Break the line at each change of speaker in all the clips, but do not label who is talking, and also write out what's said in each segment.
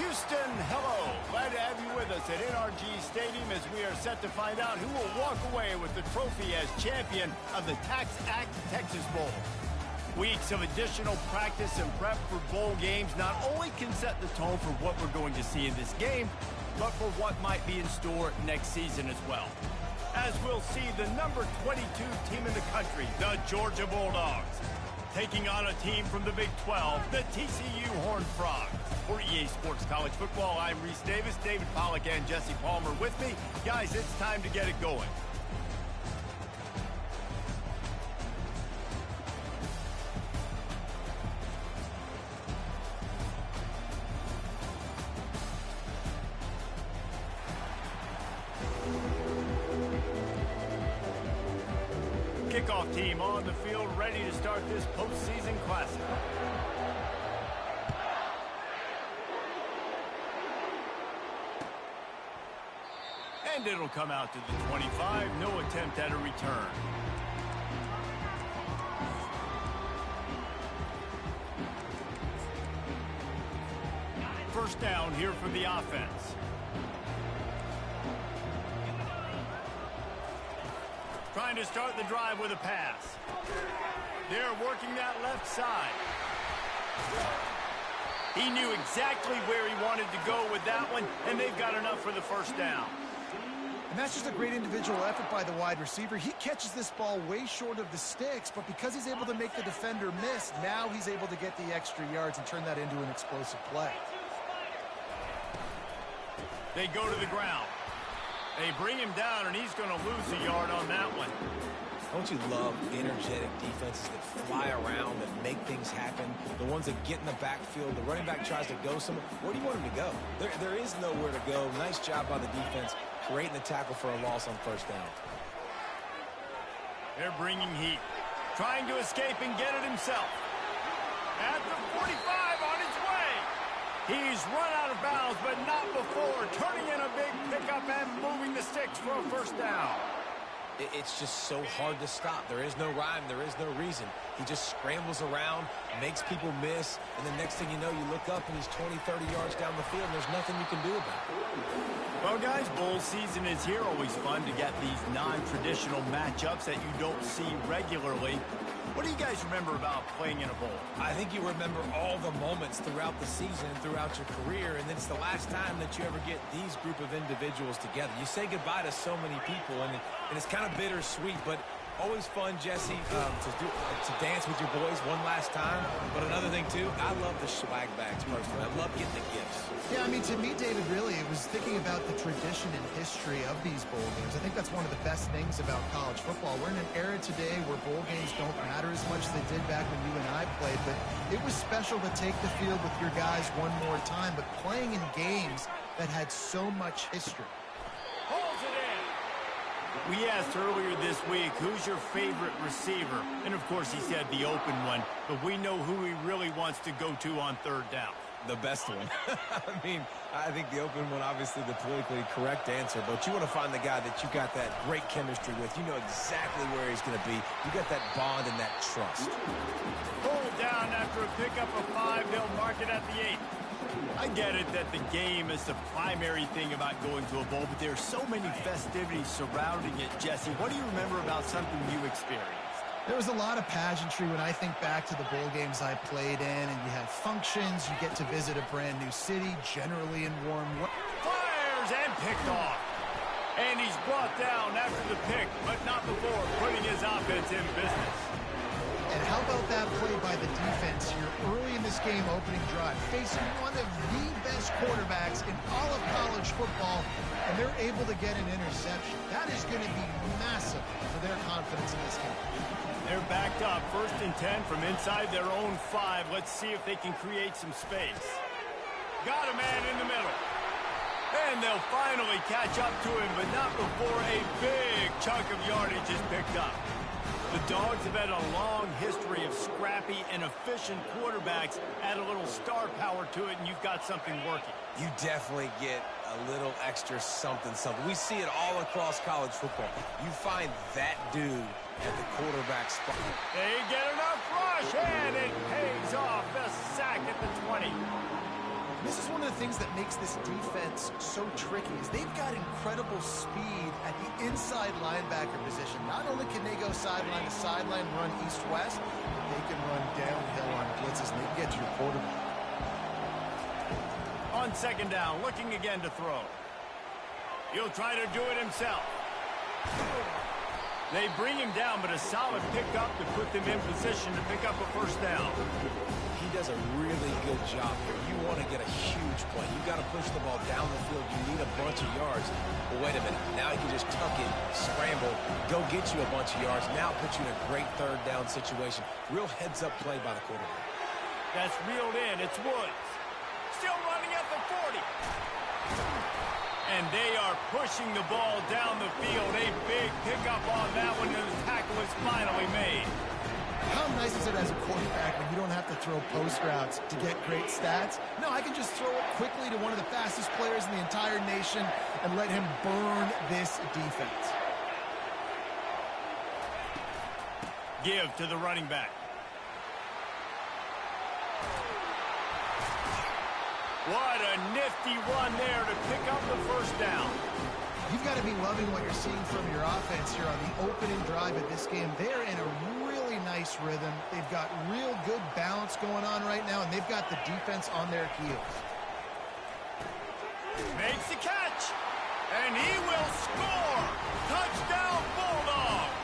Houston, hello. Glad to have you with us at NRG Stadium as we are set to find out who will walk away with the trophy as champion of the TaxAct Texas Bowl. Weeks of additional practice and prep for bowl games not only can set the tone for what we're going to see in this game, but for what might be in store next season as well. As we'll see the number 22 team in the country, the Georgia Bulldogs, taking on a team from the Big 12, the TCU Horned Frogs. For EA Sports College Football, I'm Reese Davis, David Pollack, and Jesse Palmer with me. Guys, it's time to get it going. Kickoff team on the field, ready to start this postseason classic. And it'll come out to the 25. No attempt at a return. First down here for the offense. Trying to start the drive with a pass. They're working that left side. He knew exactly where he wanted to go with that one, and they've got enough for the first down.
And that's just a great individual effort by the wide receiver. He catches this ball way short of the sticks, but because he's able to make the defender miss, now he's able to get the extra yards and turn that into an explosive play.
They go to the ground. They bring him down, and he's going to lose a yard on that one.
Don't you love energetic defenses that fly around, that make things happen? The ones that get in the backfield, the running back tries to go somewhere. Where do you want him to go? There is nowhere to go. Nice job by the defense, creating the tackle for a loss on first down.
They're bringing heat. Trying to escape and get it himself. At the 45 on his way. He's run out of bounds, but not before. Turning in a big pickup and moving the sticks for a first down.
It's just so hard to stop. There is no rhyme. There is no reason. He just scrambles around, makes people miss, and the next thing you know, you look up and he's 20, 30 yards down the field, and there's nothing you can do about it.
Well, guys, bowl season is here. Always fun to get these non-traditional matchups that you don't see regularly. What do you guys remember about playing in a bowl?
I think you remember all the moments throughout the season and throughout your career, and it's the last time that you ever get these group of individuals together. You say goodbye to so many people, and it's kind of bittersweet, but always fun, Jesse, to dance with your boys one last time. But another thing, too, I love the swag bags, personally. I love getting the gifts.
Yeah, I mean, to me, David, really, it was thinking about the tradition and history of these bowl games. I think that's one of the best things about college football. We're in an era today where bowl games don't matter as much as they did back when you and I played, but it was special to take the field with your guys one more time, but playing in games that had so much history.
Holds it in. We asked earlier this week, who's your favorite receiver? And, of course, he said the open one, but we know who he really wants to go to on third down.
The best one. I mean, I think the open one, obviously the politically correct answer, but you want to find the guy that you got that great chemistry with. You know exactly where he's going to be. You got that bond and that trust.
Pulled down after a pickup of 5. They'll mark it at the 8. I get it that the game is the primary thing about going to a bowl, but there are so many festivities surrounding it. Jesse, what do you remember about something you experienced?
There was a lot of pageantry when I think back to the bowl games I played in, and you have functions, you get to visit a brand new city, generally in warm weather.
Fires and picked off. And he's brought down after the pick, but not before putting his offense in business.
And how about that play by the defense here early in this game opening drive, facing one of the best quarterbacks in all of college football, and they're able to get an interception. That is going to be massive for their confidence in this game.
They're backed up, 1st and 10 from inside their own 5. Let's see if they can create some space. Got a man in the middle. And they'll finally catch up to him, but not before a big chunk of yardage is picked up. The Dogs have had a long history of scrappy and efficient quarterbacks. Add a little star power to it, and you've got something working.
You definitely get a little extra something. We see it all across college football. You find that dude at the quarterback spot.
They get enough rush, and it pays off. The sack at the 20.
This is one of the things that makes this defense so tricky is they've got incredible speed at the inside linebacker position. Not only can they go sideline to sideline, run east-west, but they can run downhill on blitzes and they can get to your quarterback.
On second down, looking again to throw. He'll try to do it himself. They bring him down, but a solid pickup to put them in position to pick up a first down.
He does a really good job here. You want to get a huge play. You got to push the ball down the field. You need a bunch of yards. But wait a minute. Now he can just tuck it, scramble, go get you a bunch of yards. Now put you in a great third down situation. Real heads-up play by the quarterback.
That's reeled in. It's Woods. Still running at the 40. And they are pushing the ball down the field. A big pickup on that one, and the tackle is finally made.
How nice is it as a quarterback when you don't have to throw post routes to get great stats? No, I can just throw it quickly to one of the fastest players in the entire nation and let him burn this defense.
Give to the running back. What a nifty run there to pick up the first down.
You've got to be loving what you're seeing from your offense here on the opening drive of this game. They're in a really nice rhythm. They've got real good balance going on right now, and they've got the defense on their heels.
Makes the catch, and he will score. Touchdown, Bulldogs.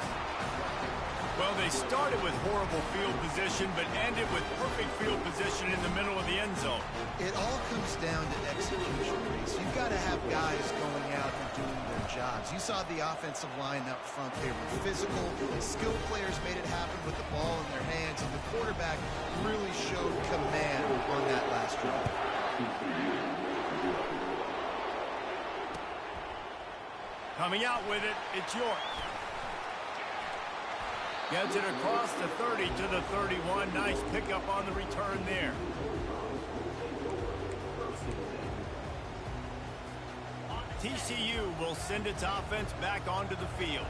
Well, they started with horrible field position, but ended with perfect field position in the middle of the end zone.
It all comes down to execution, Reese. You've got to have guys going out and doing their jobs. You saw the offensive line up front. They were physical. Skilled players made it happen with the ball in their hands, and the quarterback really showed command on that last drive.
Coming out with it, it's York. Gets it across the 30 to the 31. Nice pickup on the return there. TCU will send its offense back onto the field.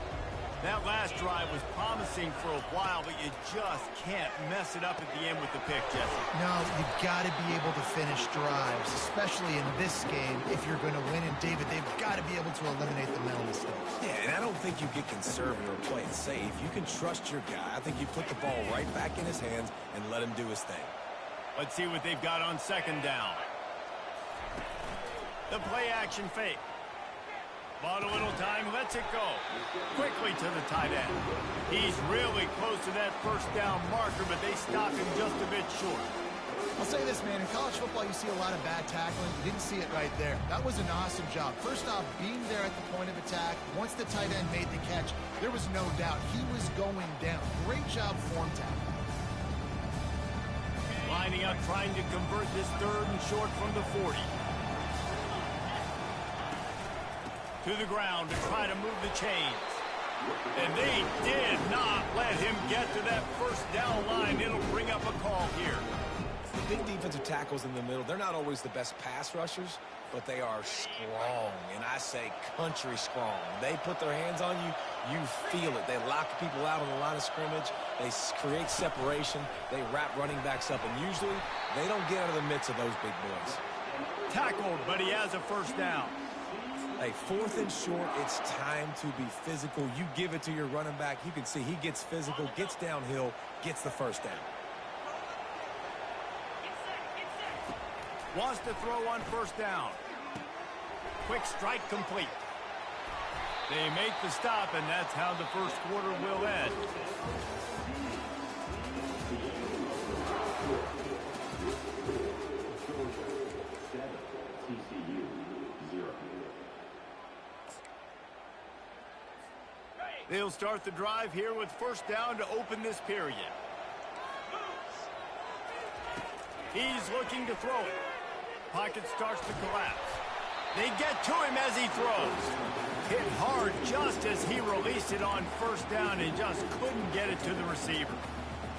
That last drive was promising for a while, but you just can't mess it up at the end with the pick, Jesse.
No, you've got to be able to finish drives, especially in this game if you're going to win. And, David, they've got to be able to eliminate the mental mistakes.
Yeah, and I don't think you get conservative or play it safe. You can trust your guy. I think you put the ball right back in his hands and let him do his thing.
Let's see what they've got on second down. The play action fake. Bought a little time, lets it go. Quickly to the tight end. He's really close to that first down marker, but they stop him just a bit short.
I'll say this, man. In college football, you see a lot of bad tackling. You didn't see it right there. That was an awesome job. First off, being there at the point of attack. Once the tight end made the catch, there was no doubt he was going down. Great job form tackling.
Lining up, trying to convert this third and short from the 40. To the ground to try to move the chains. And they did not let him get to that first down line. It'll bring up a call here.
The big defensive tackles in the middle, they're not always the best pass rushers, but they are strong, and I say country strong. They put their hands on you, you feel it. They lock people out on the line of scrimmage. They create separation. They wrap running backs up, and usually they don't get out of the midst of those big boys.
Tackled, but he has a first down.
Hey, fourth and short, it's time to be physical. You give it to your running back. You can see he gets physical, gets downhill, gets the first down.
Wants to throw on first down. Quick strike complete. They make the stop, and that's how the first quarter will end. They'll start the drive here with first down to open this period. He's looking to throw it. Pocket starts to collapse. They get to him as he throws. Hit hard just as he released it on first down and just couldn't get it to the receiver.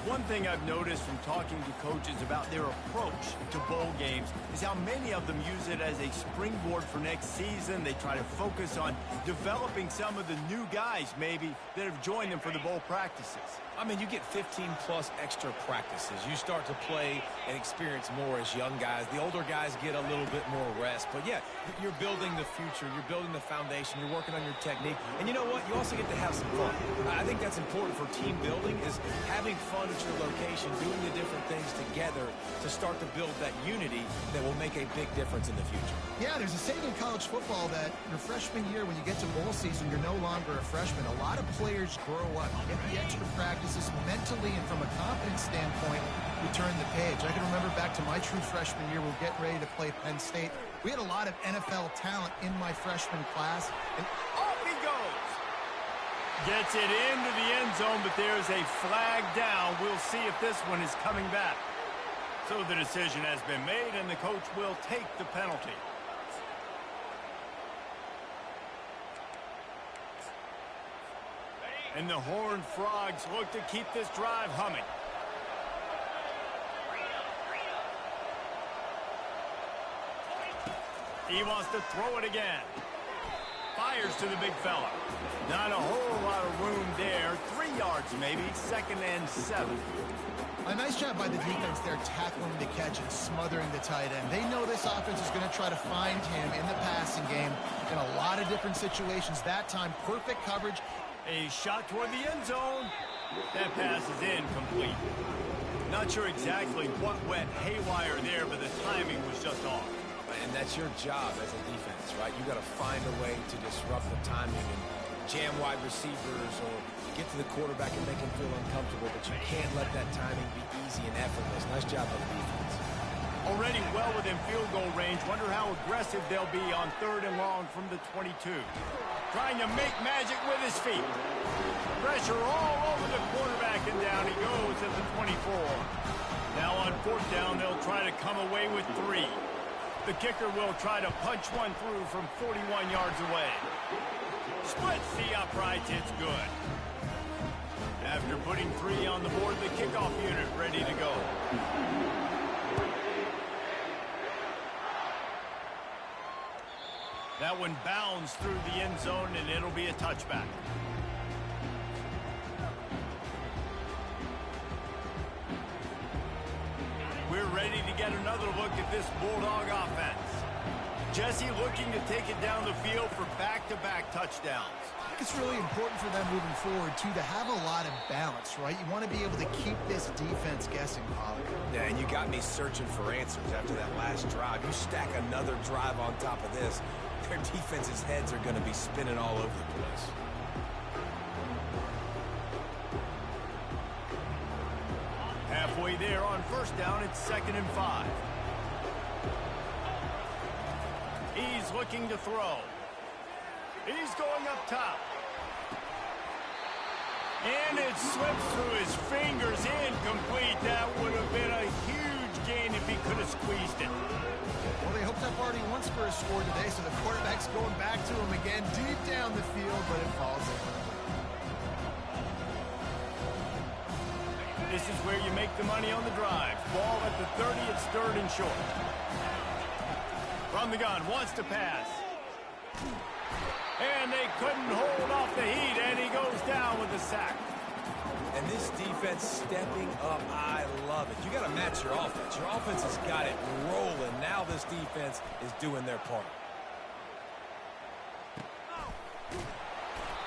One thing I've noticed from talking to coaches about their approach to bowl games is how many of them use it as a springboard for next season. They try to focus on developing some of the new guys maybe that have joined them for the bowl practices.
I mean, you get 15-plus extra practices. You start to play and experience more as young guys. The older guys get a little bit more rest. But, yeah, you're building the future. You're building the foundation. You're working on your technique. And you know what? You also get to have some fun. I think that's important for team building is having fun at your location, doing the different things together to start to build that unity that will make a big difference in the future.
Yeah, there's a saying in college football that your freshman year, when you get to bowl season, you're no longer a freshman. A lot of players grow up, get the extra practices mentally, and from a confidence standpoint, you turn the page. I can remember back to my true freshman year, we were getting ready to play Penn State. We had a lot of NFL talent in my freshman class, and
off he goes. Gets it into the end zone, but there's a flag down. We'll see if this one is coming back. So the decision has been made, and the coach will take the penalty. And the Horned Frogs look to keep this drive humming. He wants to throw it again. Fires to the big fella. Not a whole lot of room there. 3 yards maybe. 2nd and 7.
A nice job by the defense there, tackling the catch and smothering the tight end. They know this offense is going to try to find him in the passing game in a lot of different situations. That time, perfect coverage.
A shot toward the end zone. That pass is incomplete. Not sure exactly what went haywire there, but the timing was just off.
And that's your job as a defense, right? You got to find a way to disrupt the timing and jam wide receivers or get to the quarterback and make him feel uncomfortable, but you can't let that timing be easy and effortless. Nice job by the defense.
Already well within field goal range. Wonder how aggressive they'll be on 3rd and long from the 22. Trying to make magic with his feet. Pressure all over the quarterback, and down he goes at the 24. Now on 4th down, they'll try to come away with 3. The kicker will try to punch one through from 41 yards away. Splits the uprights, it's good. After putting 3 on the board, the kickoff unit ready to go. That one bounds through the end zone, and it'll be a touchback. We're ready to get another look at this Bulldog offense. Jesse looking to take it down the field for back-to-back touchdowns.
I think it's really important for them moving forward, too, to have a lot of balance, right? You want to be able to keep this defense guessing, Pollard.
Yeah, and you got me searching for answers after that last drive. You stack another drive on top of this, their defense's heads are going to be spinning all over the place.
Halfway there on 1st down, it's 2nd and 5. He's looking to throw. He's going up top. And it slips through his fingers, incomplete. That would have been a huge gain if he could have squeezed it.
Well, they hoped up already once for a score today, so the quarterback's going back to him again deep down the field, but it falls in.
This is where you make the money on the drive. Ball at the 30, it's 3rd and short. From the gun, wants to pass. And they couldn't hold off the heat, and he goes down with a sack.
And this defense stepping up, I love it. You got to match your offense. Your offense has got it rolling. Now this defense is doing their part.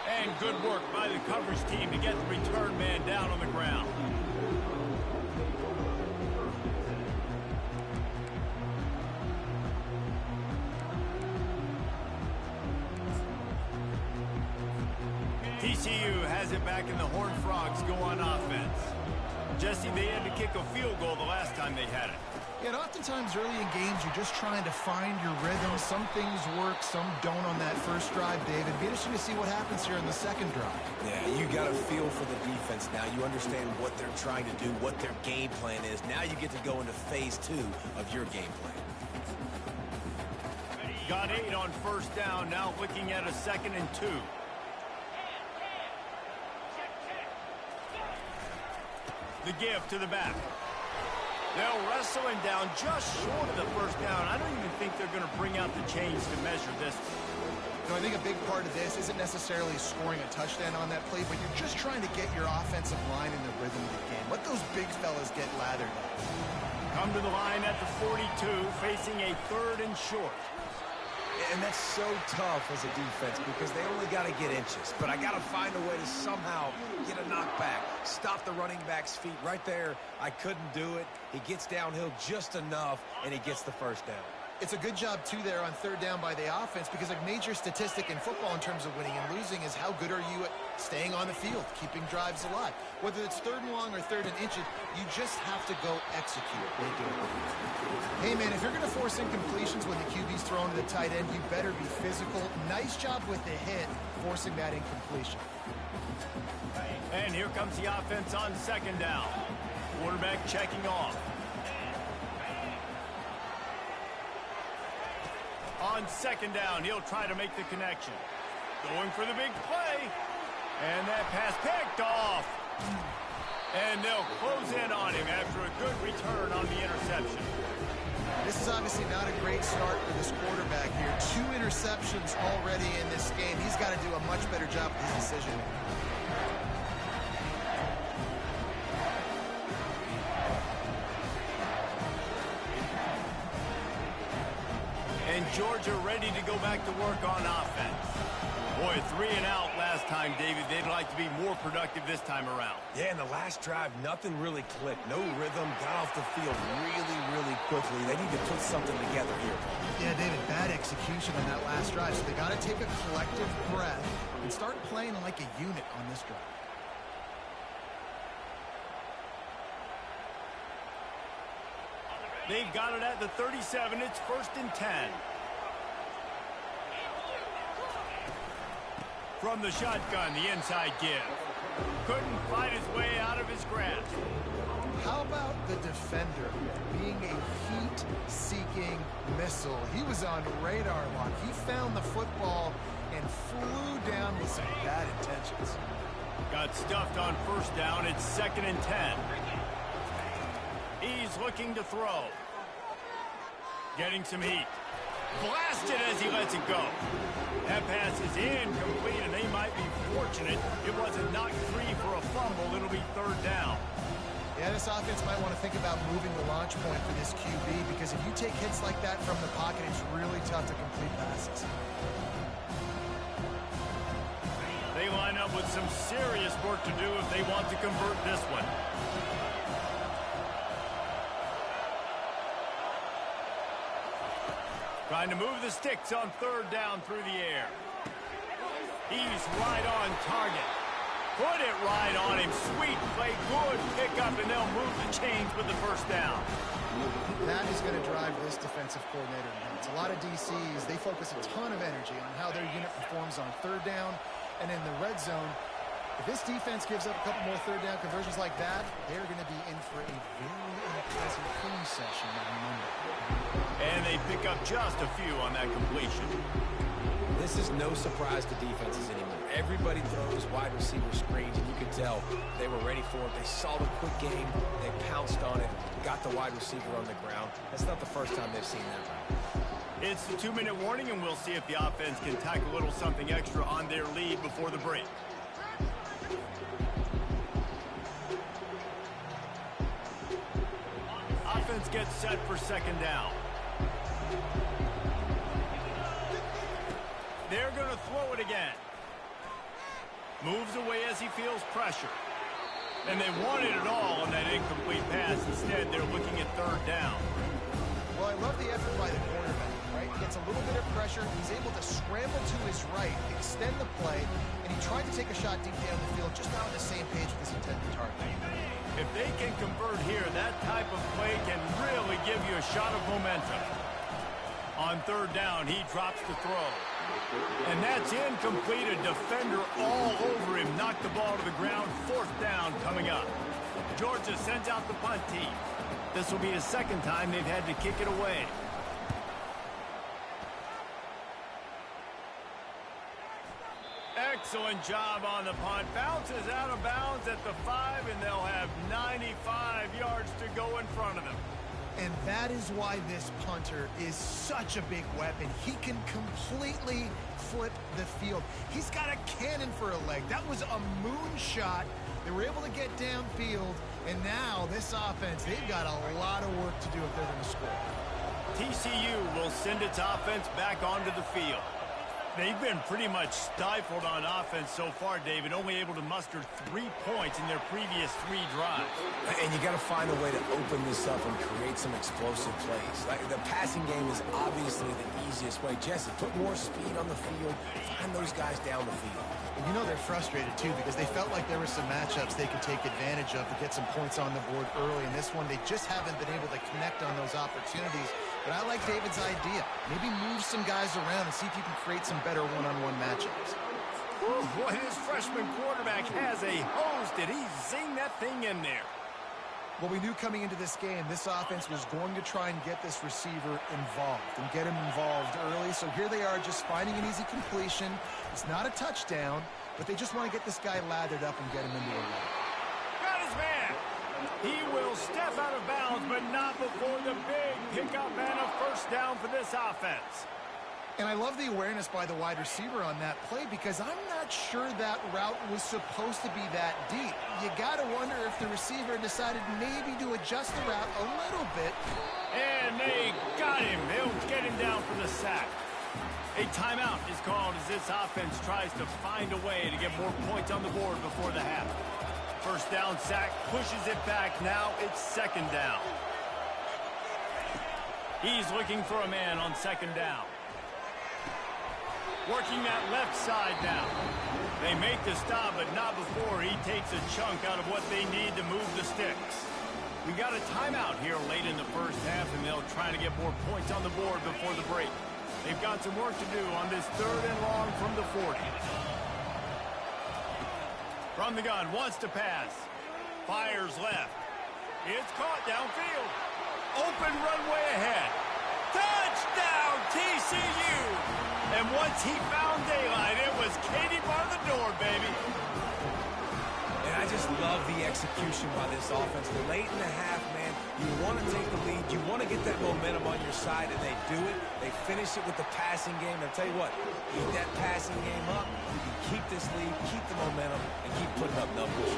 And good work by the coverage team to get the return man down on the ground. TCU has it back, and the Horned Frogs go on offense. Jesse, they had to kick a field goal the last time they had it.
Yeah, and oftentimes early in games, you're just trying to find your rhythm. Some things work, some don't on that first drive, David. It'd be interesting to see what happens here in the second drive.
Yeah, you got a feel for the defense now. You understand what they're trying to do, what their game plan is. Now you get to go into phase 2 of your game plan.
Got 8 on 1st down, now looking at a 2nd and 2. The give to the back. They'll wrestle him down just short of the 1st down. I don't even think they're going to bring out the chains to measure this.
You know, I think a big part of this isn't necessarily scoring a touchdown on that play, but you're just trying to get your offensive line in the rhythm of the game. Let those big fellas get lathered up.
Come to the line at the 42, facing a 3rd and short.
And that's so tough as a defense because they only got to get inches. But I got to find a way to somehow get a knockback, stop the running back's feet right there. I couldn't do it. He gets downhill just enough, and he gets the first down.
It's a good job, too, there on 3rd down by the offense because a major statistic in football in terms of winning and losing is how good are you at staying on the field, keeping drives alive. Whether it's 3rd and long or 3rd and inches, you just have to go execute. They do it. Hey, man, if you're going to force incompletions when the QB's thrown to the tight end, you better be physical. Nice job with the hit, forcing that incompletion.
And here comes the offense on 2nd down. Quarterback checking off. On 2nd down, he'll try to make the connection. Going for the big play. And that pass picked off. And they'll close in on him after a good return on the interception.
This is obviously not a great start for this quarterback here. 2 interceptions already in this game. He's got to do a much better job with his decision.
And Georgia ready to go back to work on offense. Boy, 3 and out last time, David. They'd like to be more productive this time around.
Yeah, in the last drive, nothing really clicked. No rhythm, got off the field really quickly. They need to put something together here.
Yeah, David, bad execution on that last drive. So they got to take a collective breath and start playing like a unit on this drive.
They've got it at the 37. It's 1st and 10. From the shotgun, the inside give. Couldn't fight his way out of his grasp.
How about the defender being a heat-seeking missile? He was on radar lock. He found the football and flew down with some bad intentions.
Got stuffed on 1st down. It's 2nd and 10. He's looking to throw. Getting some heat. Blasted as he lets it go. That pass is incomplete, and they might be fortunate it wasn't knocked free for a fumble. It'll be 3rd down.
Yeah, this offense might want to think about moving the launch point for this QB because if you take hits like that from the pocket, it's really tough to complete passes.
They line up with some serious work to do if they want to convert this one. Trying to move the sticks on 3rd down through the air. He's right on target. Put it right on him. Sweet play, good pickup, and they'll move the chains with the 1st down.
That is going to drive this defensive coordinator nuts. A lot of DCs, they focus a ton of energy on how their unit performs on 3rd down and in the red zone. If this defense gives up a couple more 3rd down conversions like that, they're going to be in for a very unpleasant clean session on Monday.
And they pick up just a few on that completion.
This is no surprise to defenses anymore. Everybody throws wide receiver screens, and you could tell they were ready for it. They saw the quick game. They pounced on it, got the wide receiver on the ground. That's not the first time they've seen that route.
It's the 2-minute warning, and we'll see if the offense can tack a little something extra on their lead before the break. Offense gets set for 2nd down. They're going to throw it again. Moves away as he feels pressure. And they wanted it all on that incomplete pass. Instead, they're looking at 3rd down.
Well, I love the effort by the quarterback, right? He gets a little bit of pressure. He's able to scramble to his right, extend the play, and he tried to take a shot deep down the field, just not on the same page with his intended target.
If they can convert here, that type of play can really give you a shot of momentum. On 3rd down, he drops the throw. And that's incomplete. A defender all over him. Knocked the ball to the ground. 4th down coming up. Georgia sends out the punt team. This will be the 2nd time they've had to kick it away. Excellent job on the punt. Bounces out of bounds at the 5, and they'll have 95 yards to go in front of them.
And that is why this punter is such a big weapon. He can completely flip the field. He's got a cannon for a leg. That was a moonshot. They were able to get downfield, and now this offense, they've got a lot of work to do if they're going to score.
TCU will send its offense back onto the field. They've been pretty much stifled on offense so far, David, only able to muster 3 points in their previous 3 drives.
And you got to find a way to open this up and create some explosive plays. Like the passing game is obviously the easiest way. Jesse, put more speed on the field, find those guys down the field.
You know they're frustrated, too, because they felt like there were some matchups they could take advantage of to get some points on the board early. In this one, they just haven't been able to connect on those opportunities. But I like David's idea. Maybe move some guys around and see if you can create some better one-on-one matchups.
Whew, boy, his freshman quarterback has a hose. Did he zing that thing in there?
Well, we knew coming into this game, this offense was going to try and get this receiver involved and get him involved early. So here they are just finding an easy completion. It's not a touchdown, but they just want to get this guy lathered up and get him into a run.
Got his man. He will step out of bounds, but not before the big pickup and a first down for this offense.
And I love the awareness by the wide receiver on that play because I'm not sure that route was supposed to be that deep. You got to wonder if the receiver decided maybe to adjust the route a little bit.
And they got him. They'll get him down for the sack. A timeout is called as this offense tries to find a way to get more points on the board before the half. First down sack, pushes it back. Now it's second down. He's looking for a man on second down. Working that left side now. They make the stop, but not before he takes a chunk out of what they need to move the sticks. We got a timeout here late in the first half, and they'll try to get more points on the board before the break. They've got some work to do on this 3rd and long from the 40. From the gun, wants to pass. Fires left. It's caught downfield. Open runway ahead. Touchdown, TCU! And once he found daylight, it was Katie bar the door, baby.
And I just love the execution by this offense. Late in the half, man, you want to take the lead. You want to get that momentum on your side, and they do it. They finish it with the passing game. I'll tell you what, keep that passing game up. You can keep this lead, keep the momentum, and keep putting up numbers.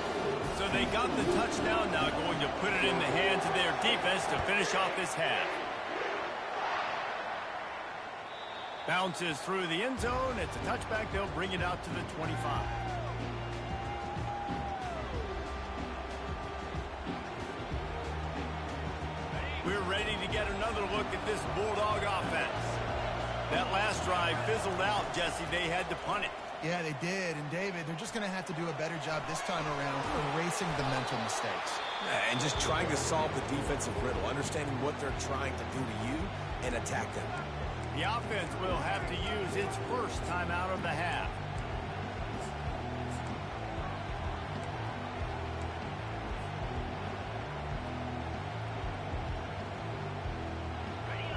So they got the touchdown, now going to put it in the hands of their defense to finish off this half. Bounces through the end zone. It's a touchback. They'll bring it out to the 25. We're ready to get another look at this Bulldog offense. That last drive fizzled out, Jesse. They had to punt it.
Yeah, they did. And, David, they're just going to have to do a better job this time around erasing the mental mistakes.
And just trying to solve the defensive riddle, understanding what they're trying to do to you and attack them.
The offense will have to use its first timeout of the half.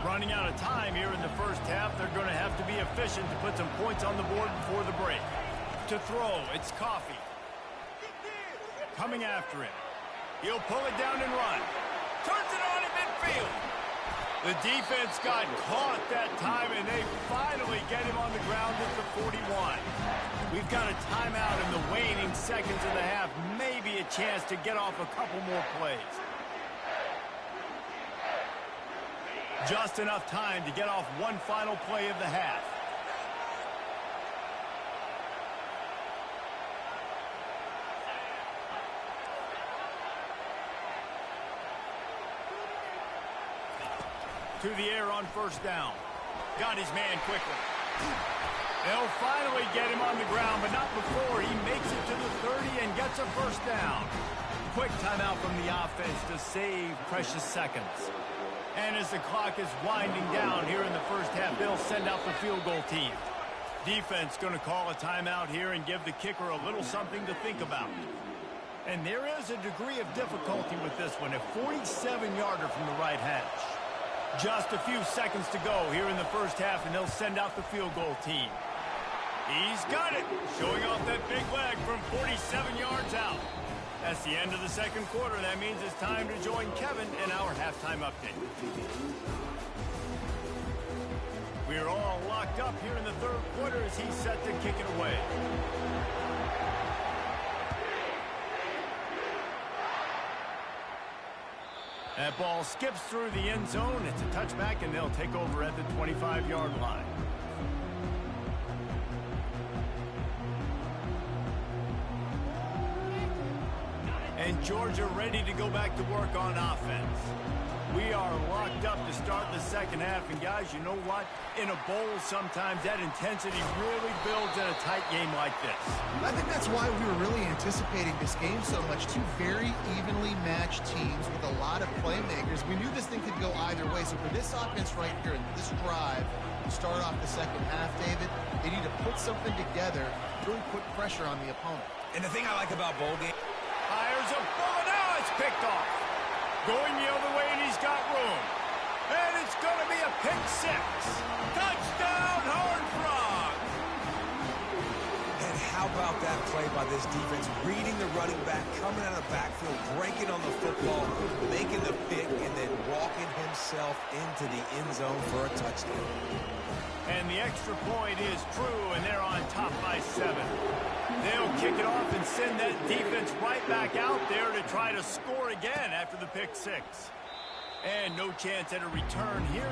Running out of time here in the first half, they're going to have to be efficient to put some points on the board before the break. To throw, it's Coffee. Coming after him. He'll pull it down and run. Turns it on in midfield. The defense got caught that time, and they finally get him on the ground at the 41. We've got a timeout in the waning seconds of the half. Maybe a chance to get off a couple more plays. Just enough time to get off one final play of the half. To the air on first down. Got his man quickly. They'll finally get him on the ground, but not before he makes it to the 30 and gets a first down. Quick timeout from the offense to save precious seconds. And as the clock is winding down here in the first half, they'll send out the field goal team. Defense going to call a timeout here and give the kicker a little something to think about. And there is a degree of difficulty with this one, a 47-yarder from the right hash. Just a few seconds to go here in the first half, and they'll send out the field goal team. He's got it, showing off that big leg from 47 yards out. That's the end of the second quarter. That means it's time to join Kevin in our halftime update. We're all locked up here in the third quarter as as he's set to kick it away. That ball skips through the end zone. It's a touchback, and they'll take over at the 25-yard line. And Georgia ready to go back to work on offense. We are locked up to start the second half. And, guys, you know what? In a bowl, sometimes that intensity really builds in a tight game like this.
I think that's why we were really anticipating this game so much. Two very evenly matched teams with a lot of playmakers. We knew this thing could go either way. So for this offense right here in this drive to start off the second half, David, they need to put something together, really put pressure on the opponent.
And the thing I like about bowl game...
Fires a bullet. Now it's picked off. Going the other way, and he's got room. And it's going to be a pick six. Touchdown, Horned Frog.
And how about that play by this defense? Reading the running back, coming out of the backfield, breaking on the football, making the pick, and then walking himself into the end zone for a touchdown.
And the extra point is true, and they're on top by 7. They'll kick it off and send that defense right back out there to try to score again after the pick six. And no chance at a return here.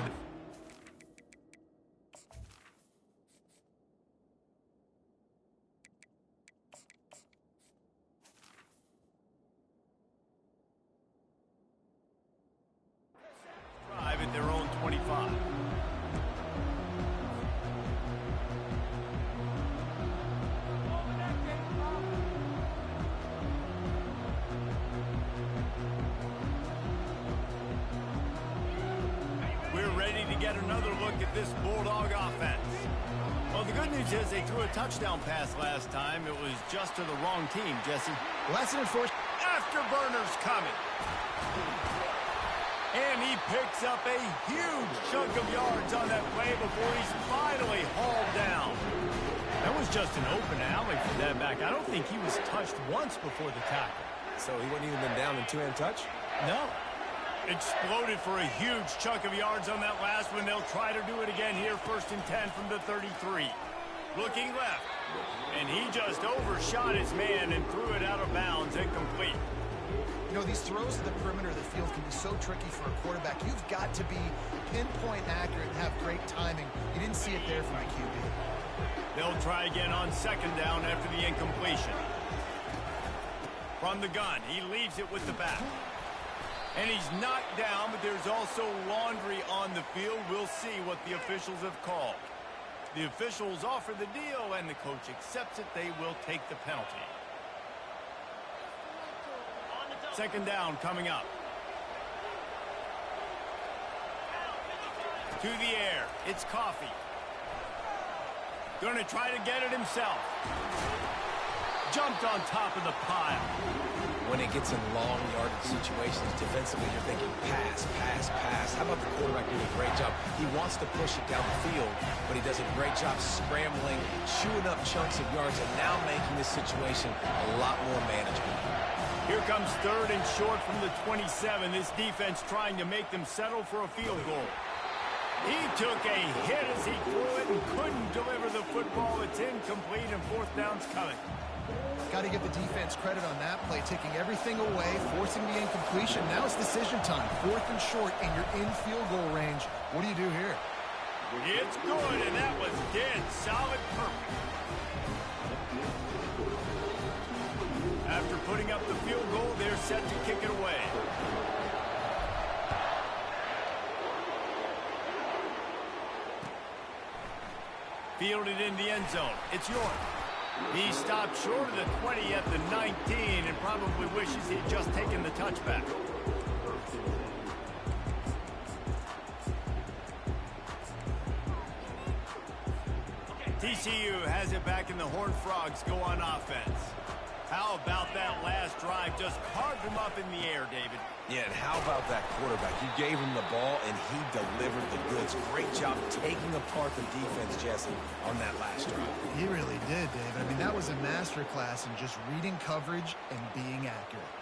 Drive at their own 25. Get another look at this Bulldog offense. Well, the good news is they threw a touchdown pass last time. It was just to the wrong team, Jesse.
Well, that's an enforced...
Afterburner's coming. And he picks up a huge chunk of yards on that play before he's finally hauled down. That was just an open alley for that back. I don't think he was touched once before the tackle.
So he wouldn't even been down in two-hand touch?
No. Exploded for a huge chunk of yards on that last one. They'll try to do it again here, 1st and 10 from the 33. Looking left, and he just overshot his man and threw it out of bounds, incomplete.
You know, these throws to the perimeter of the field can be so tricky for a quarterback. You've got to be pinpoint accurate and have great timing. You didn't see it there from the QB.
They'll try again on 2nd down after the incompletion. From the gun, he leaves it with the back. And he's knocked down, but there's also laundry on the field. We'll see what the officials have called. The officials offer the deal, and the coach accepts it. They will take the penalty. 2nd down coming up. To the air. It's Coffee. Going to try to get it himself. Jumped on top of the pile.
When it gets in long yardage situations, defensively, you're thinking pass, pass, pass. How about the quarterback doing a great job? He wants to push it down the field, but he does a great job scrambling, chewing up chunks of yards, and now making this situation a lot more manageable.
Here comes 3rd and short from the 27. This defense trying to make them settle for a field goal. He took a hit as he threw it and couldn't deliver the football. It's incomplete, and 4th down's coming.
Got to give the defense credit on that play, taking everything away, forcing the incompletion. Now it's decision time. 4th and short, and you're in field goal range. What do you do here?
It's good, and that was dead solid perfect. After putting up the field goal, they're set to kick it away. Fielded in the end zone. It's York. He stopped short of the 20 at the 19 and probably wishes he'd just taken the touchback. TCU has it back, and the Horned Frogs go on offense. How about that last drive? Just carved him up in the air, David.
Yeah, and how about that quarterback? You gave him the ball, and he delivered the goods. Great job taking apart the defense, Jesse, on that last drive.
He really did, David. I mean, that was a masterclass in just reading coverage and being accurate.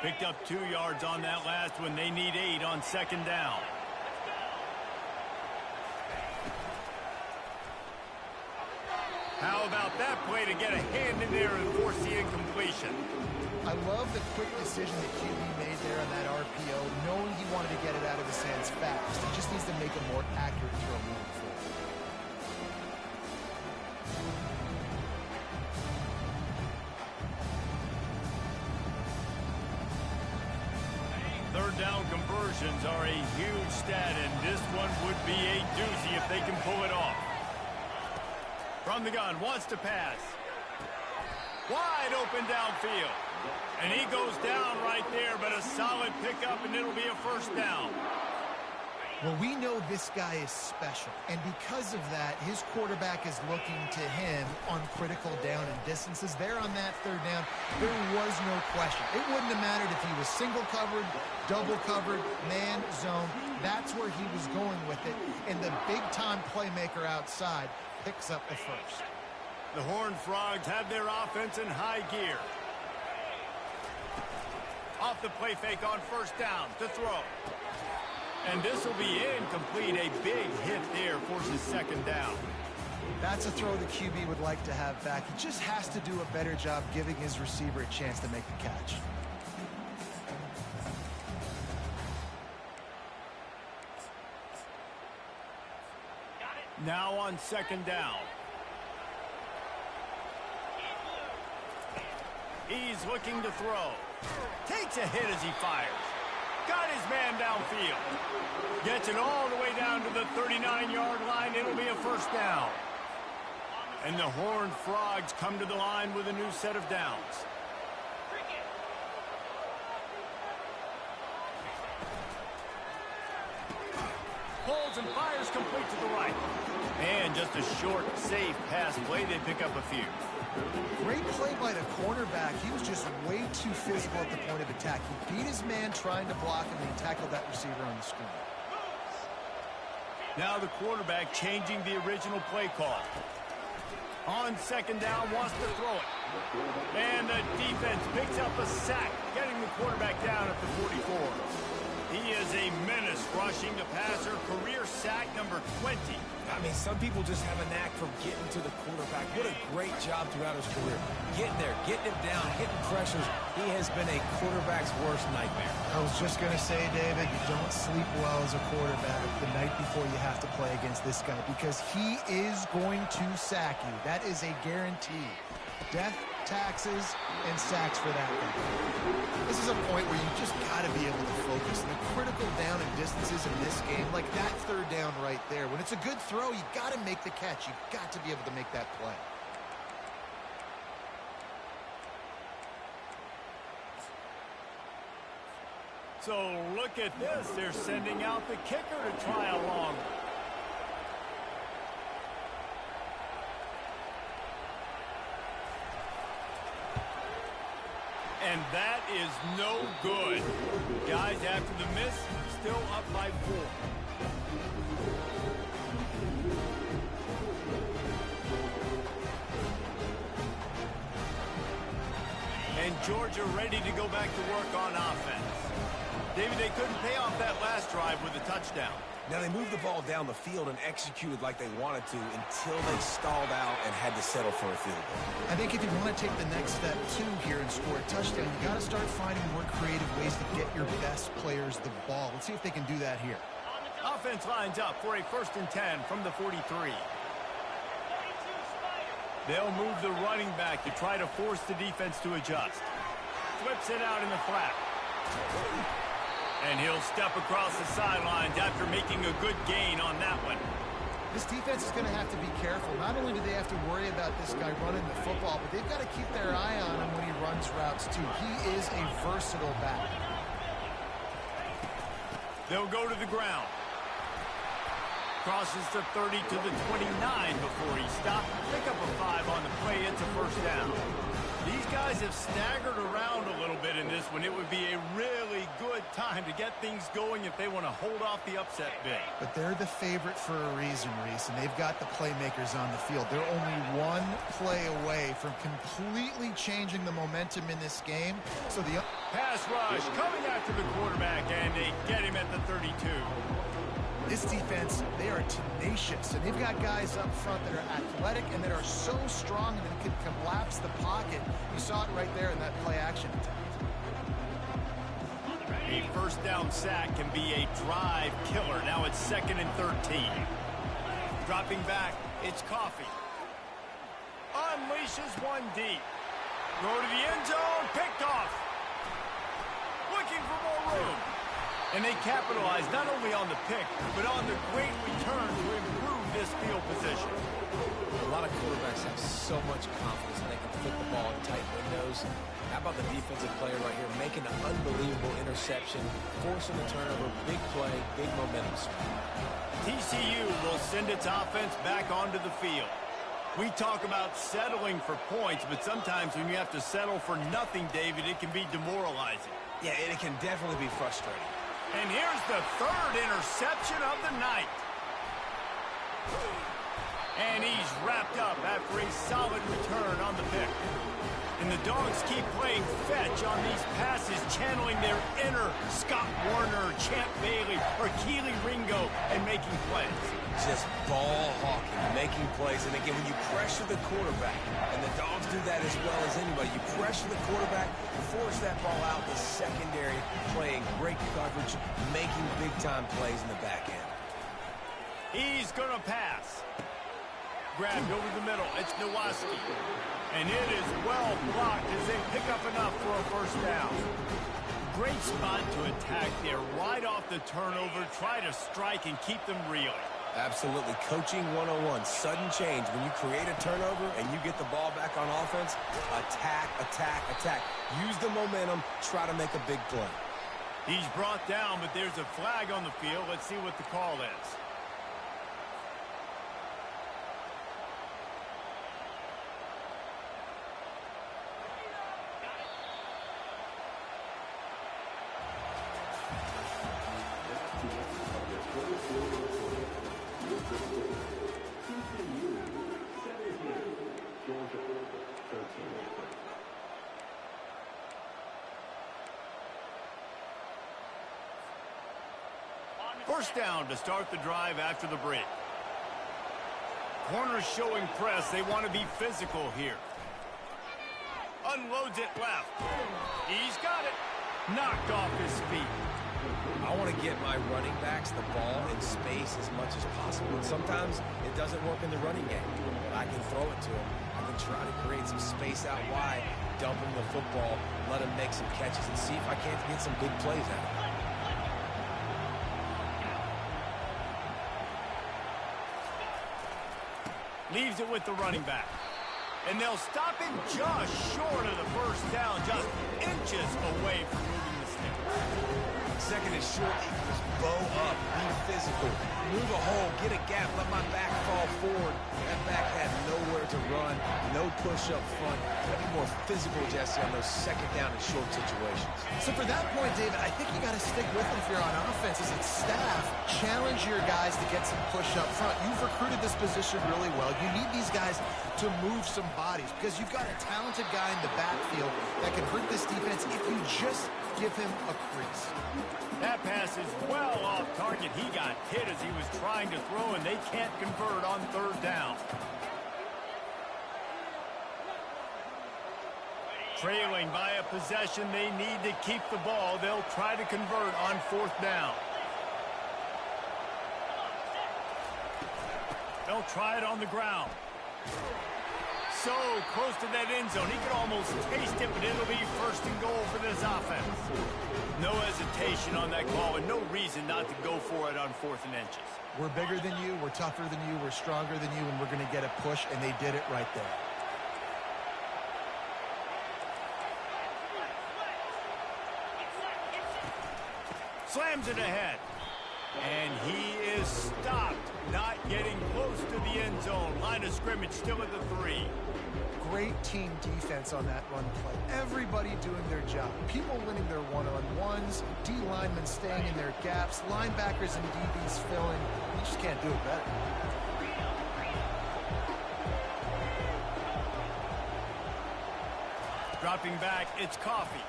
Picked up 2 yards on that last one. They need 8 on 2nd down. How about that play to get a hand in there and force the incompletion?
I love the quick decision that QB made there on that RPO, knowing he wanted to get it out of his hands fast. He just needs to make a more accurate throw moving forward.
Third down conversions are a huge stat, and this one would be a doozy if they can pull it off. From the gun, wants to pass. Wide open downfield. And he goes down right there, but a solid pickup, and it'll be a first down.
Well, we know this guy is special, and because of that, his quarterback is looking to him on critical down and distances. There on that third down, there was no question. It wouldn't have mattered if he was single covered, double covered, man, zone. That's where he was going with it, and the big-time playmaker outside picks up the first.
The Horned Frogs have their offense in high gear. Off the play fake on first down to throw. And this will be incomplete. A big hit there forces second down.
That's a throw the QB would like to have back. He just has to do a better job giving his receiver a chance to make the catch.
Now on second down. He's looking to throw. Takes a hit as he fires. Got his man downfield. Gets it all the way down to the 39-yard line. It'll be a first down. And the Horned Frogs come to the line with a new set of downs. Pulls and fires complete to the right. And just a short, safe pass play. They pick up a few.
Great play by the cornerback. He was just way too physical at the point of attack. He beat his man trying to block him, and he tackled that receiver on the screen.
Now the quarterback changing the original play call. On second down, wants to throw it. And the defense picks up a sack, getting the quarterback down at the 44. He is a menace rushing the passer. Career sack number 20.
I mean, some people just have a knack for getting to the quarterback. What a great job throughout his career. Getting there, getting him down, hitting pressures. He has been a quarterback's worst nightmare.
I was just going to say, David, you don't sleep well as a quarterback the night before you have to play against this guy because he is going to sack you. That is a guarantee. Death, taxes, and sacks for that guy. This is a point where you just got to be able to focus. The critical down and distances in this game, like that third down right there. When it's a good throw, you got to make the catch. You got to be able to make that play.
So look at this. They're sending out the kicker to try a long one. And that is no good. Guys, after the miss, still up by 4. And Georgia ready to go back to work on offense. David, they couldn't pay off that last drive with a touchdown.
Now, they moved the ball down the field and executed like they wanted to until they stalled out and had to settle for a field goal.
I think if you want to take the next step, too, here and score a touchdown, you got to start finding more creative ways to get your best players the ball. Let's see if they can do that here.
Offense lines up for a 1st and 10 from the 43. They'll move the running back to try to force the defense to adjust. Flips it out in the flat. And he'll step across the sidelines after making a good gain on that one.
This defense is going to have to be careful. Not only do they have to worry about this guy running the football, but they've got to keep their eye on him when he runs routes, too. He is a versatile back.
They'll go to the ground. Crosses the 30 to the 29 before he stopped. Pick up a 5 on the play. It's a first down. These guys have staggered around a little bit in this one. It would be a really good time to get things going if they want to hold off the upset bid.
But they're the favorite for a reason, Reese, and they've got the playmakers on the field. They're only one play away from completely changing the momentum in this game. So the
pass rush coming after the quarterback, and they get him at the 32.
This defense, they are tenacious, and they've got guys up front that are athletic and that are so strong and can collapse the pocket. You saw it right there in that play action attempt.
A first down sack can be a drive killer. Now it's 2nd and 13. Dropping back, it's Coffee. Unleashes one deep. Throw to the end zone, picked off. Looking for more room. And they capitalize not only on the pick, but on the great return to improve this field position.
A lot of quarterbacks have so much confidence that they can fit the ball in tight windows. How about the defensive player right here making an unbelievable interception, forcing the turnover, big play, big momentum swing.
TCU will send its offense back onto the field. We talk about settling for points, but sometimes when you have to settle for nothing, David, it can be demoralizing.
Yeah, it can definitely be frustrating.
And here's the 3rd interception of the night. And he's wrapped up after a solid return on the pick. And the Dogs keep playing fetch on these passes, channeling their inner Scott Warner, Champ Bailey, or Keely Ringo, and making plays.
Just ball hawking, making plays. And again, when you pressure the quarterback, and the Dogs do that as well as anybody, you pressure the quarterback, force that ball out, the secondary playing great coverage, making big-time plays in the back end.
He's going to pass. Grabbed over the middle. It's Nowaski. And it is well blocked as they pick up enough for a first down. Great spot to attack there. Right off the turnover, try to strike and keep them reeling.
Absolutely. Coaching 101. Sudden change. When you create a turnover and you get the ball back on offense, attack, attack, attack. Use the momentum. Try to make a big play.
He's brought down, but there's a flag on the field. Let's see what the call is. First down to start the drive after the break. Corners showing press. They want to be physical here. Unloads it left. He's got it. Knocked off his feet.
I want to get my running backs the ball in space as much as possible. And sometimes it doesn't work in the running game, but I can throw it to them. I can try to create some space out wide, dump him the football, let him make some catches, and see if I can't get some big plays out of him.
Leaves it with the running back. And they'll stop him just short of the first down, just inches away from moving the sticks.
2nd is short equals bow up, be physical, move a hole, get a gap, let my back fall forward. That back had nowhere to run, no push up front. Gotta be more physical, Jesse, on those 2nd down and short situations.
So for that point, David, I think you got to stick with it if you're on offense as a staff. Challenge your guys to get some push up front. You've recruited this position really well. You need these guys to move some bodies because you've got a talented guy in the backfield that can hurt this defense if you just give him a crease.
That pass is well off target. He got hit as he was trying to throw, and they can't convert on 3rd down. Trailing by a possession, they need to keep the ball. They'll try to convert on 4th down. They'll try it on the ground. So close to that end zone. He could almost taste it, but it'll be 1st and goal for this offense. No hesitation on that call, and no reason not to go for it on 4th and inches.
We're bigger than you, we're tougher than you, we're stronger than you, and we're going to get a push, and they did it right there.
Slams it ahead. And he is stopped, not getting close to the end zone. Line of scrimmage still at the 3.
Great team defense on that run play. Everybody doing their job. People winning their one-on-ones, D linemen staying in their gaps, linebackers and DBs filling. You just can't do it better.
Dropping back, it's Coffee.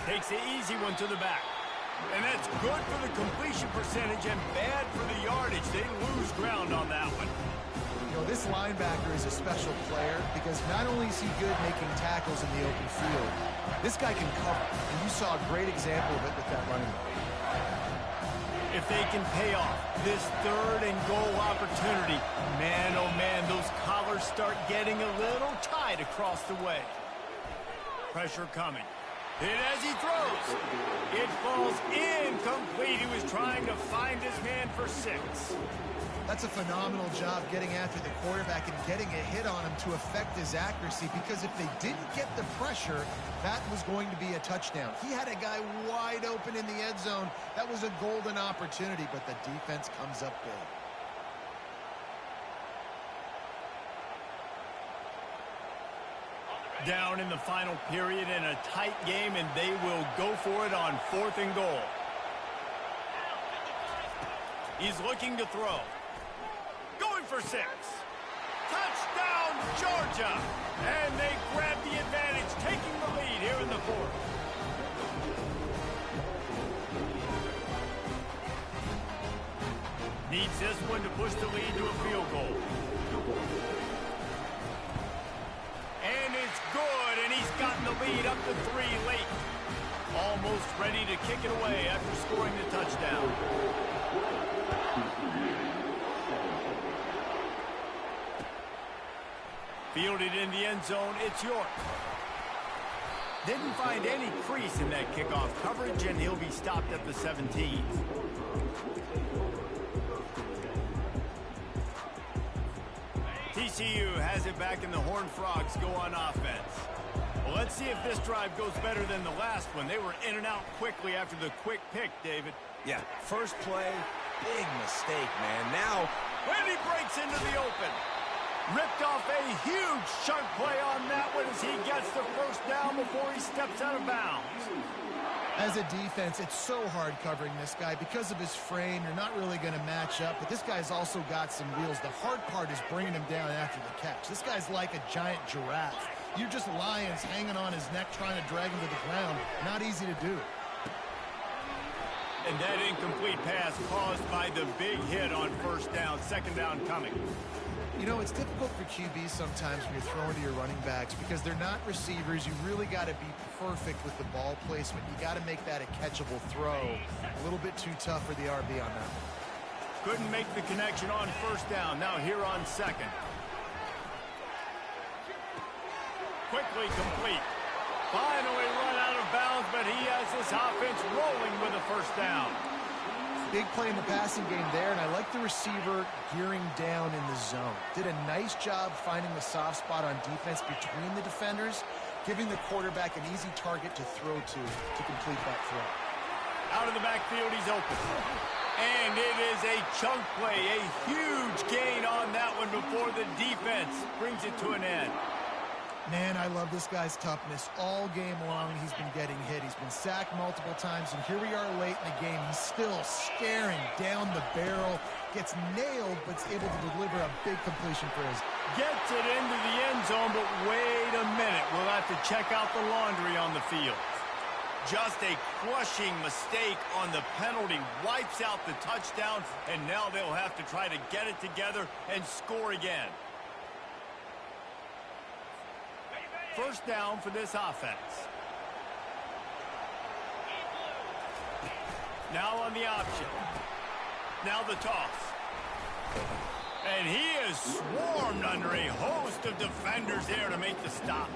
Takes the easy one to the back. And that's good for the completion percentage and bad for the yardage. They lose ground on that one.
You know, this linebacker is a special player because not only is he good making tackles in the open field, this guy can cover. And you saw a great example of it with that running back.
If they can pay off this 3rd and goal opportunity, man, oh man, those collars start getting a little tight across the way. Pressure coming. Hit as he throws. It falls incomplete. He was trying to find his man for 6.
That's a phenomenal job getting after the quarterback and getting a hit on him to affect his accuracy, because if they didn't get the pressure, that was going to be a touchdown. He had a guy wide open in the end zone. That was a golden opportunity, but the defense comes up big.
Down in the final period in a tight game, and they will go for it on 4th and goal. He's looking to throw. Going for 6. Touchdown, Georgia! And they grab the advantage, taking the lead here in the 4th. Needs this one to push the lead to a field goal. And it's good, and he's gotten the lead up to 3 late. Almost ready to kick it away after scoring the touchdown. Fielded in the end zone, it's York. Didn't find any crease in that kickoff coverage, and he'll be stopped at the 17. TCU has it back, and the Horned Frogs go on offense. Well, let's see if this drive goes better than the last one. They were in and out quickly after the quick pick, David.
Yeah, first play, big mistake, man. Now,
when he breaks into the open. Ripped off a huge chunk play on that one as he gets the first down before he steps out of bounds.
As a defense, it's so hard covering this guy. Because of his frame, you're not really going to match up, but this guy's also got some wheels. The hard part is bringing him down after the catch. This guy's like a giant giraffe. You're just lions hanging on his neck trying to drag him to the ground. Not easy to do.
And that incomplete pass caused by the big hit on first down, 2nd down coming.
You know, it's difficult for QBs sometimes when you're throwing to your running backs because they're not receivers. You really got to be perfect with the ball placement. You got to make that a catchable throw. A little bit too tough for the RB on that one.
Couldn't make the connection on first down. Now here on 2nd. Quickly complete. Finally run out of bounds, but he has this offense rolling with a first down.
Big play in the passing game there, and I like the receiver gearing down in the zone. Did a nice job finding the soft spot on defense between the defenders, giving the quarterback an easy target to throw to complete that throw.
Out of the backfield, he's open. And it is a chunk play, a huge gain on that one before the defense brings it to an end.
Man, I love this guy's toughness. All game long, he's been getting hit. He's been sacked multiple times, and here we are late in the game. He's still staring down the barrel, gets nailed, but is able to deliver a big completion for his.
Gets it into the end zone, but wait a minute. We'll have to check out the laundry on the field. Just a crushing mistake on the penalty. Wipes out the touchdown, and now they'll have to try to get it together and score again. First down for this offense. Now on the option. Now the toss. And he is swarmed under a host of defenders there to make the stop.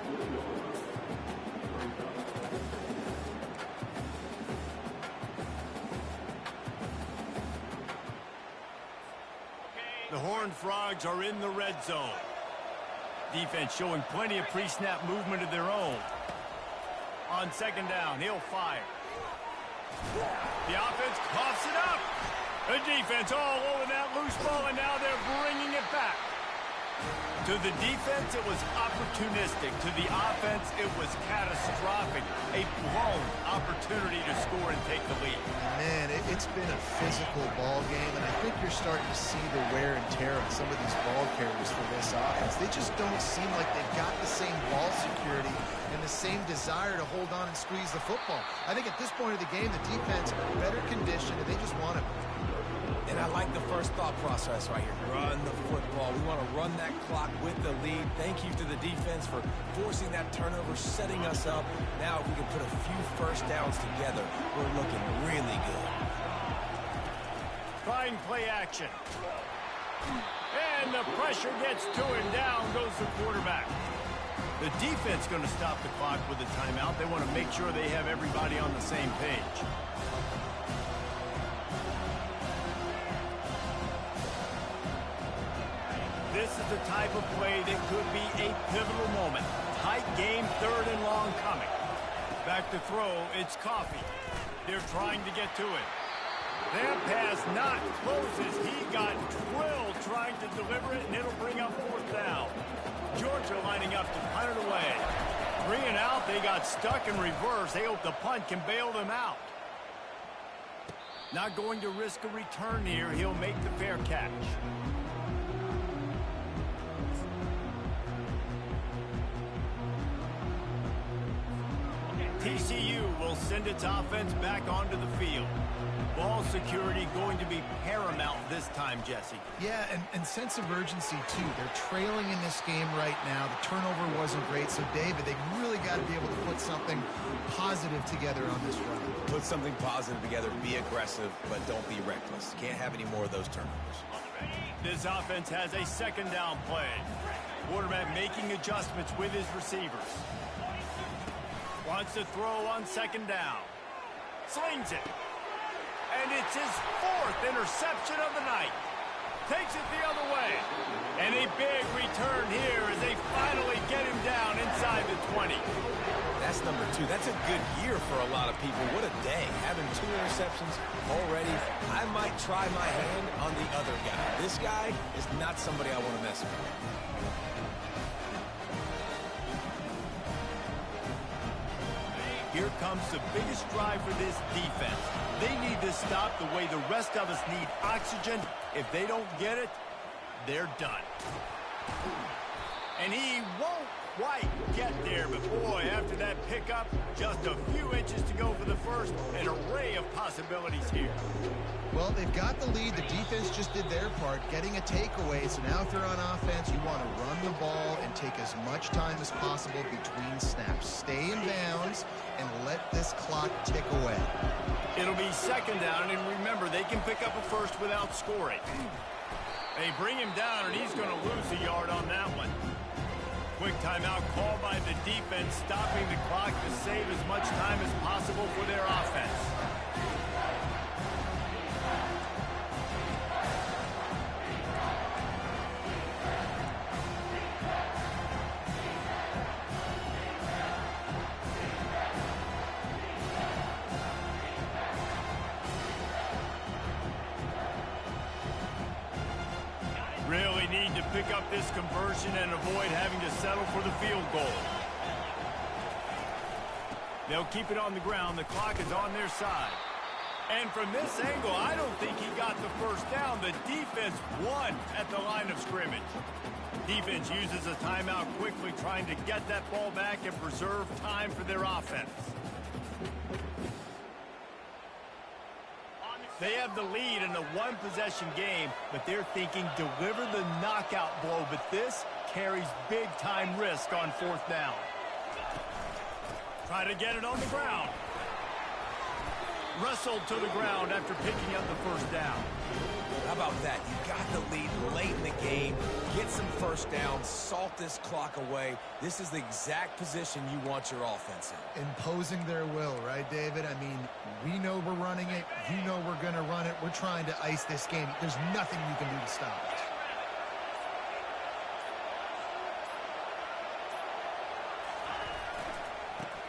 The Horned Frogs are in the red zone. Defense showing plenty of pre-snap movement of their own. On 2nd down, he'll fire. The offense coughs it up. The defense all over that loose ball, and now they're bringing it back. To the defense, it was opportunistic. To the offense, it was catastrophic. A blown opportunity to score and take the lead.
Man, it's been a physical ball game, and I think you're starting to see the wear and tear on some of these ball carriers for this offense. They just don't seem like they've got the same ball security and the same desire to hold on and squeeze the football. I think at this point of the game, the defense better conditioned, and they just want to.
And I like the first thought process right here. Run the football. We want to run that clock with the lead. Thank you to the defense for forcing that turnover, setting us up. Now if we can put a few first downs together, we're looking really good.
Trying play action. And the pressure gets to him. Down goes the quarterback. The defense going to stop the clock with a timeout. They want to make sure they have everybody on the same page. This is the type of play that could be a pivotal moment. Tight game, 3rd and long coming. Back to throw, it's Coffee. They're trying to get to it. That pass not closes. He got drilled trying to deliver it, and it'll bring up 4th down. Georgia lining up to punt it away. 3 and out, they got stuck in reverse. They hope the punt can bail them out. Not going to risk a return here. He'll make the fair catch. TCU will send its offense back onto the field. Ball security going to be paramount this time, Jesse.
Yeah, and sense of urgency, too. They're trailing in this game right now. The turnover wasn't great, so, David, they really got to be able to put something positive together on this run.
Put something positive together. Be aggressive, but don't be reckless. Can't have any more of those turnovers.
This offense has a 2nd down play. Quarterback making adjustments with his receivers. Wants to throw on 2nd down. Slings it. And it's his 4th interception of the night. Takes it the other way. And a big return here as they finally get him down inside the 20.
That's number 2. That's a good year for a lot of people. What a day. Having 2 interceptions already. I might try my hand on the other guy. This guy is not somebody I want to mess with.
Here comes the biggest drive for this defense. They need to stop the way the rest of us need oxygen. If they don't get it, they're done. And he won't quite get there, but boy, after that pickup, just a few inches to go for the first. An array of possibilities here.
Well, they've got the lead. The defense just did their part, getting a takeaway. So now if you're on offense, you want to run the ball and take as much time as possible between snaps. Stay in bounds and let this clock tick away.
It'll be 2nd down, and remember, they can pick up a first without scoring. They bring him down, and he's going to lose a yard on that one. Quick timeout called by the defense, stopping the clock to save as much time as possible for their offense. Really need to pick up this conversion and avoid having to settle for the field goal. They'll keep it on the ground. The clock is on their side. And from this angle, I don't think he got the first down. The defense won at the line of scrimmage. Defense uses a timeout quickly, trying to get that ball back and preserve time for their offense. They have the lead in a 1-possession game, but they're thinking deliver the knockout blow. But this carries big-time risk on 4th down. Try to get it on the ground. Wrestled to the ground after picking up the first down.
How about that? You got the lead late in the game. Get some first downs. Salt this clock away. This is the exact position you want your offense in.
Imposing their will, right, David? I mean, we know we're running it. You know we're going to run it. We're trying to ice this game. There's nothing you can do to stop it.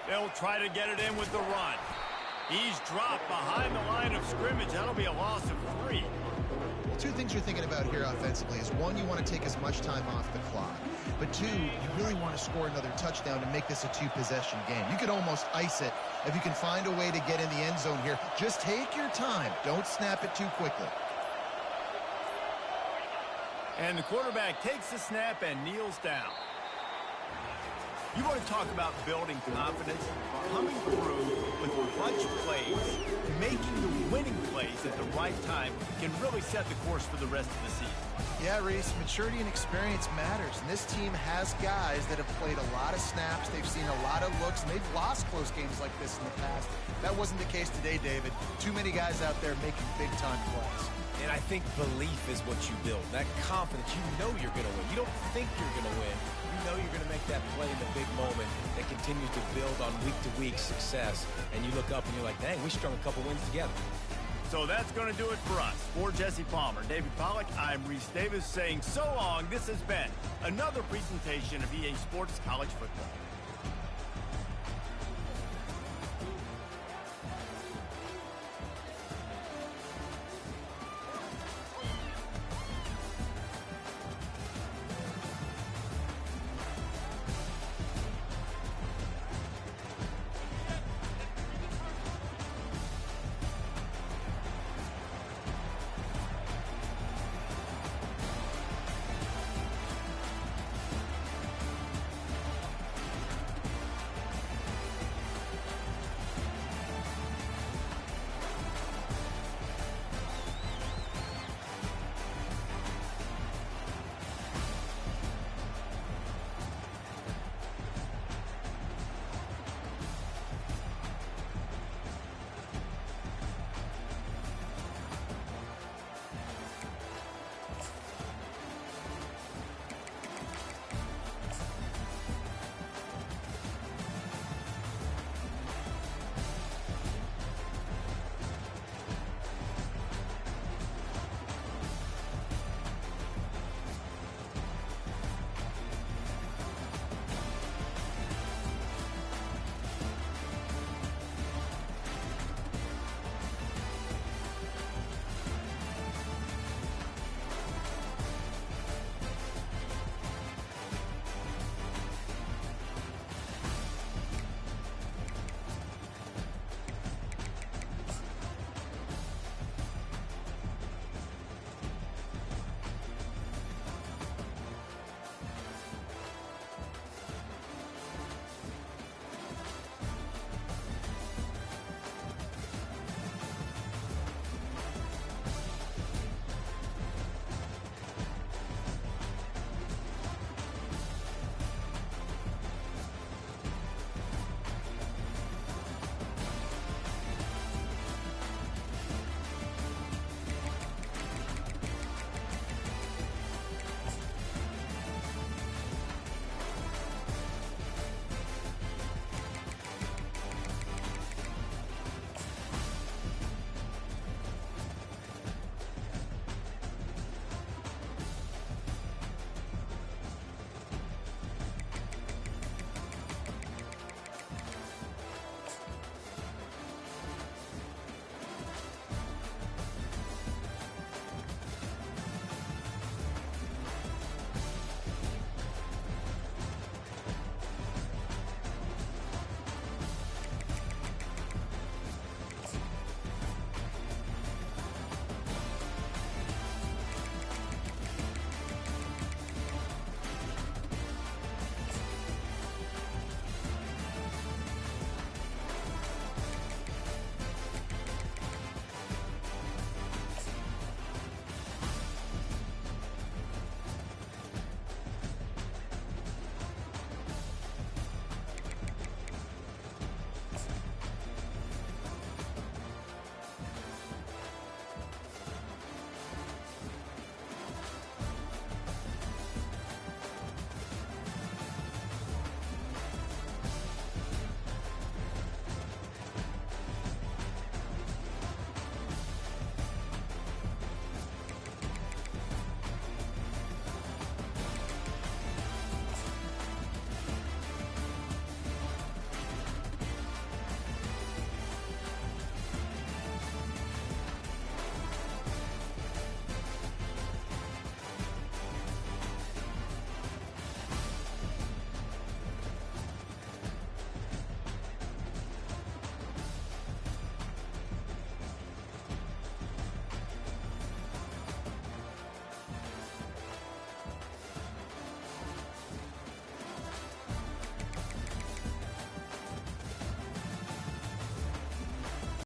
They'll try to get it in with the run. He's dropped behind the line of scrimmage. That'll be a loss of 3.
Two things you're thinking about here offensively is, one, you want to take as much time off the clock. But two, you really want to score another touchdown to make this a two-possession game. You could almost ice it if you can find a way to get in the end zone here. Just take your time. Don't snap it too quickly.
And the quarterback takes the snap and kneels down. You want to talk about building confidence, coming through with clutch plays, making the winning plays at the right time can really set the course for the rest of the season.
Yeah, Reese, maturity and experience matters, and this team has guys that have played a lot of snaps, they've seen a lot of looks, and they've lost close games like this in the past. That wasn't the case today, David. Too many guys out there making big-time plays.
And I think belief is what you build. That confidence, you know you're going to win. You don't think you're going to win. You know you're going to make that play in the big moment that continues to build on week-to-week success. And you look up and you're like, dang, we strung a couple wins together.
So that's going to do it for us. For Jesse Palmer, David Pollack, I'm Reese Davis saying so long. This has been another presentation of EA Sports College Football.